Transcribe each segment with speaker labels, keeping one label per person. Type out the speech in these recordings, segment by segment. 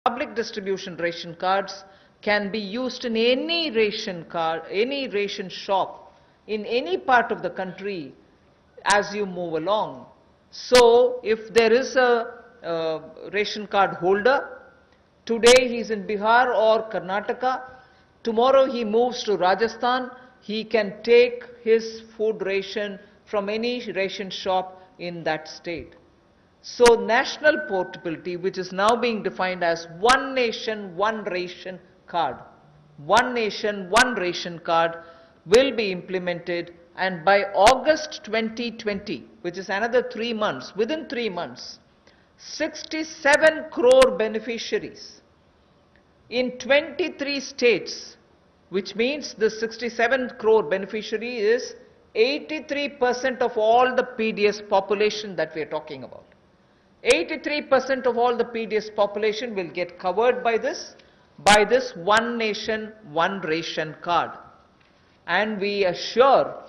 Speaker 1: Public distribution ration cards can be used in any ration card, any ration shop in any part of the country as you move along. So if there is a ration card holder, today he is in Bihar or Karnataka, tomorrow he moves to Rajasthan, he can take his food ration from any ration shop in that state. So national portability, which is now being defined as one nation, one ration card, one nation, one ration card will be implemented, and by August 2020, which is another 3 months, within 3 months, 67 crore beneficiaries in 23 states, which means the 67 crore beneficiary is 83% of all the PDS population that we are talking about. 83% of all the PDS population will get covered by this one nation, one ration card. And we assure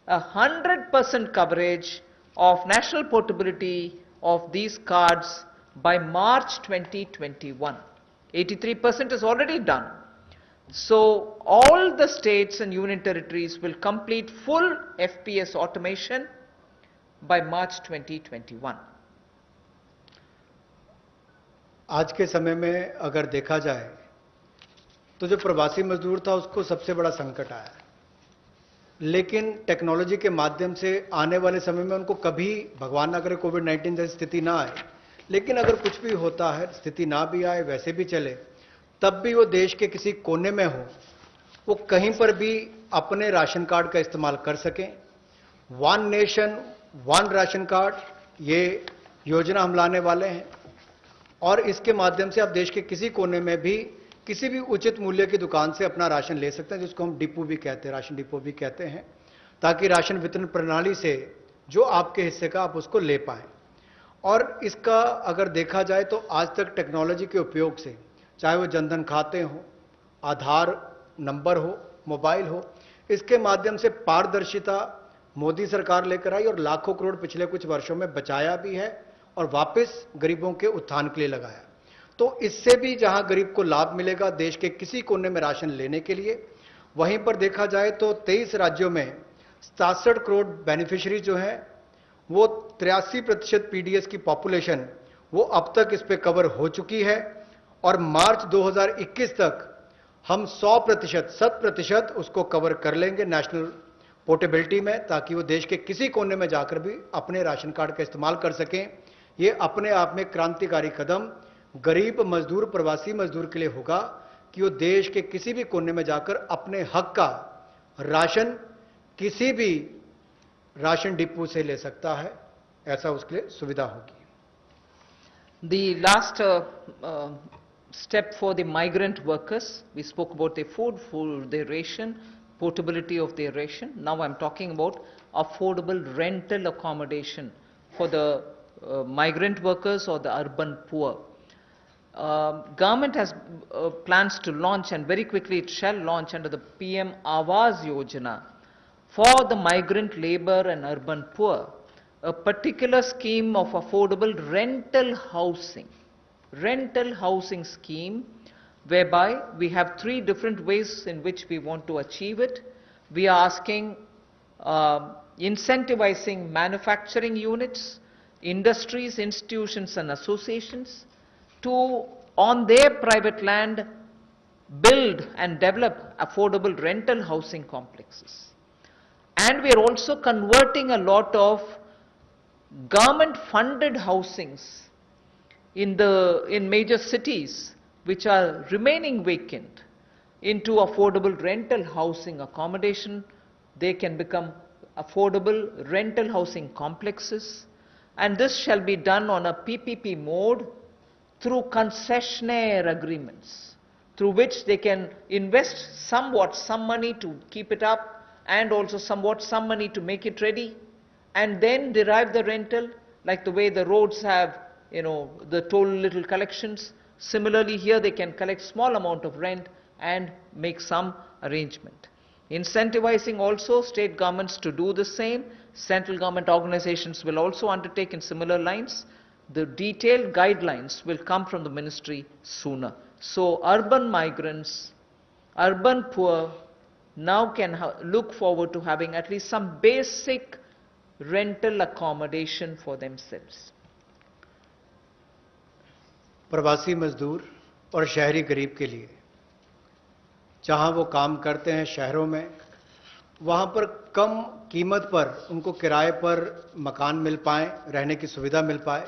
Speaker 1: 100% coverage of national portability of these cards by March 2021. 83% is already done. So all the states and union territories will complete full FPS automation by March 2021.
Speaker 2: आज के समय में अगर देखा जाए तो जो प्रवासी मजदूर था उसको सबसे बड़ा संकट आया, लेकिन टेक्नोलॉजी के माध्यम से आने वाले समय में उनको कभी भगवान ना करे कोविड-19 जैसी स्थिति ना आए, लेकिन अगर कुछ भी होता है, स्थिति ना भी आए, वैसे भी चले, तब भी वो देश के किसी कोने में हो, वो कहीं पर भी अपने राशन कार्ड का इस्तेमाल कर सकें। One nation one ration card, ये योजना हम लाने वाले हैं और इसके माध्यम से आप देश के किसी कोने में भी किसी भी उचित मूल्य की दुकान से अपना राशन ले सकते हैं, जिसको हम डिपो भी कहते हैं, राशन डिपो भी कहते हैं, ताकि राशन वितरण प्रणाली से जो आपके हिस्से का आप उसको ले पाएं। और इसका अगर देखा जाए तो आज तक टेक्नोलॉजी के उपयोग से, चाहे वो जनधन खाते हो, आधार नंबर हो, मोबाइल हो, इसके माध्यम से पारदर्शिता मोदी सरकार लेकर आई और लाखों करोड़ पिछले कुछ वर्षों में बचाया भी है और वापस गरीबों के उत्थान के लिए लगाया। तो इससे भी जहां गरीब को लाभ मिलेगा देश के किसी कोने में राशन लेने के लिए, वहीं पर देखा जाए तो 23 राज्यों में 67 करोड़ बेनिफिशियरी जो हैं, वो 83% पीडीएस की पॉपुलेशन वो अब तक इस पे कवर हो चुकी है और मार्च 2021 तक हम 100% उसको कवर कर लेंगे नेशनल पोर्टेबिलिटी में, ताकि वो देश के किसी कोने में जाकर भी अपने राशन कार्ड का इस्तेमाल कर सकें। ये अपने आप में क्रांतिकारी कदम गरीब मजदूर, प्रवासी मजदूर के लिए होगा कि वो देश के किसी भी कोने में जाकर अपने हक का राशन किसी भी राशन डिपो से ले सकता है, ऐसा उसके लिए सुविधा होगी।
Speaker 1: The last step for the migrant workers, we spoke about their food, their ration, portability of their ration. Now I'm talking about affordable rental accommodation for the migrant workers or the urban poor. Government has plans to launch, and very quickly it shall launch under the PM Awas Yojana for the migrant labor and urban poor, a particular scheme of affordable rental housing scheme, whereby we have 3 different ways in which we want to achieve it. We are asking incentivizing manufacturing units, industries, institutions and associations to, on their private land, build and develop affordable rental housing complexes. And we are also converting a lot of government funded housings in major cities which are remaining vacant into affordable rental housing accommodation. They can become affordable rental housing complexes, and this shall be done on a PPP mode through concessionaire agreements, through which they can invest somewhat some money to keep it up and also somewhat some money to make it ready, and then derive the rental, like the way the roads have, the toll little collections. Similarly here they can collect small amount of rent and make some arrangement. Incentivizing also state governments to do the same. Central government organizations will also undertake in similar lines. the detailed guidelines will come from the ministry sooner. So urban migrants, urban poor now can look forward to having at least some basic rental accommodation for themselves.
Speaker 2: प्रवासी मजदूर और शहरी गरीब के लिए जहां वो काम करते हैं शहरों में, वहां पर कम कीमत पर उनको किराए पर मकान मिल पाए, रहने की सुविधा मिल पाए,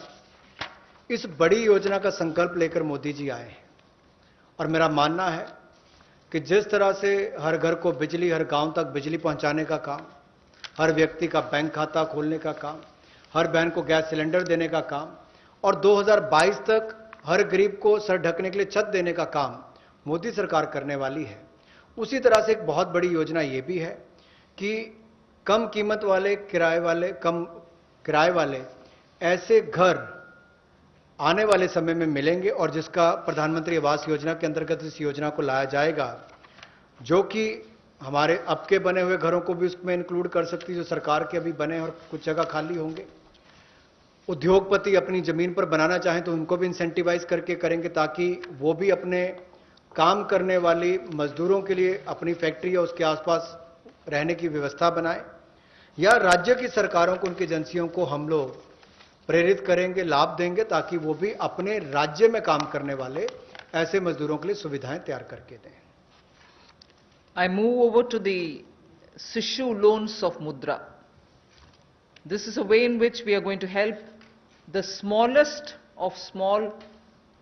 Speaker 2: इस बड़ी योजना का संकल्प लेकर मोदी जी आए हैं। और मेरा मानना है कि जिस तरह से हर घर को बिजली, हर गांव तक बिजली पहुंचाने का काम, हर व्यक्ति का बैंक खाता खोलने का काम, हर बहन को गैस सिलेंडर देने का काम और 2022 तक हर गरीब को सर ढकने के लिए छत देने का काम मोदी सरकार करने वाली है, उसी तरह से एक बहुत बड़ी योजना ये भी है कि कम कीमत वाले, कम किराए वाले ऐसे घर आने वाले समय में मिलेंगे और जिसका प्रधानमंत्री आवास योजना के अंतर्गत इस योजना को लाया जाएगा, जो कि हमारे अब के बने हुए घरों को भी उसमें इंक्लूड कर सकती है, जो सरकार के अभी बने और कुछ जगह खाली होंगे। उद्योगपति अपनी जमीन पर बनाना चाहें तो उनको भी इंसेंटिवाइज करके करेंगे, ताकि वो भी अपने काम करने वाली मजदूरों के लिए अपनी फैक्ट्री या उसके आसपास रहने की व्यवस्था बनाएं। या राज्य की सरकारों को, उनकी एजेंसियों को हम लोग प्रेरित करेंगे, लाभ देंगे, ताकि वो भी अपने राज्य में काम करने वाले ऐसे मजदूरों के लिए सुविधाएं तैयार करके दें।
Speaker 1: I move over to the Sishu loans of Mudra. This is a way in which we are going to help the smallest of small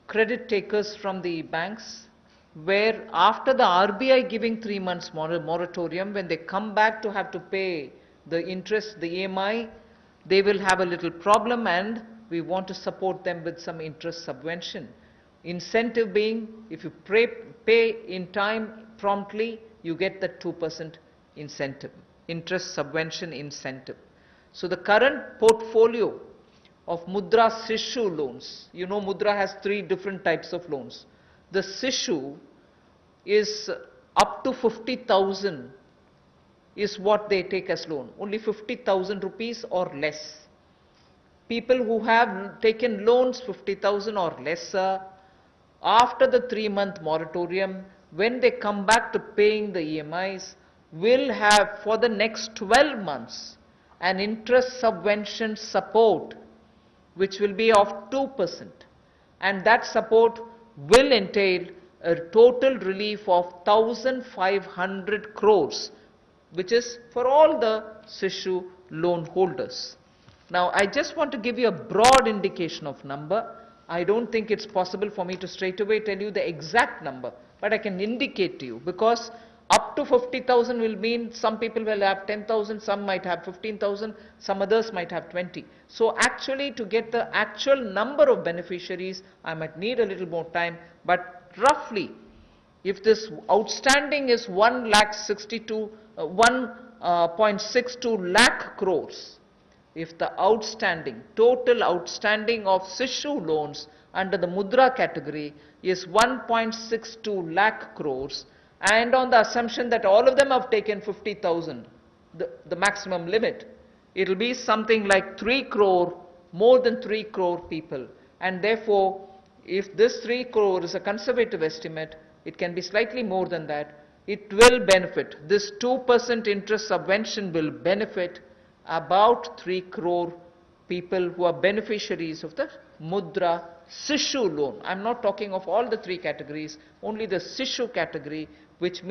Speaker 1: credit takers from the banks, where after the RBI giving 3 months moratorium, when they come back to have to pay the interest, the EMI, they will have a little problem, and we want to support them with some interest subvention. Incentive being, if you pay in time promptly, you get the 2% incentive, interest subvention incentive. So the current portfolio of Mudra Sishu loans, you know Mudra has 3 different types of loans. The Sishu is up to 50,000 is what they take as loan, only 50,000 rupees or less. People who have taken loans 50,000 or lesser, after the 3-month moratorium, when they come back to paying the EMIs, will have for the next 12 months an interest subvention support which will be of 2%, and that support will entail a total relief of 1,500 crores, which is for all the Sishu loan holders. Now, I just want to give you a broad indication of number. I don't think it's possible for me to straight away tell you the exact number, but I can indicate to you, because up to 50,000 will mean some people will have 10,000, some might have 15,000, some others might have 20. So actually, to get the actual number of beneficiaries, I might need a little more time, but roughly, if this outstanding is 1.62 lakh crores, if the outstanding, total outstanding of Sishu loans under the Mudra category is 1.62 lakh crores, and on the assumption that all of them have taken 50,000, the maximum limit, it will be something like 3 crore, more than 3 crore people. And therefore, if this 3 crore is a conservative estimate, it can be slightly more than that. It will benefit, this 2% interest subvention will benefit about 3 crore people who are beneficiaries of the Mudra Sishu loan. I'm not talking of all the 3 categories, only the Sishu category, which means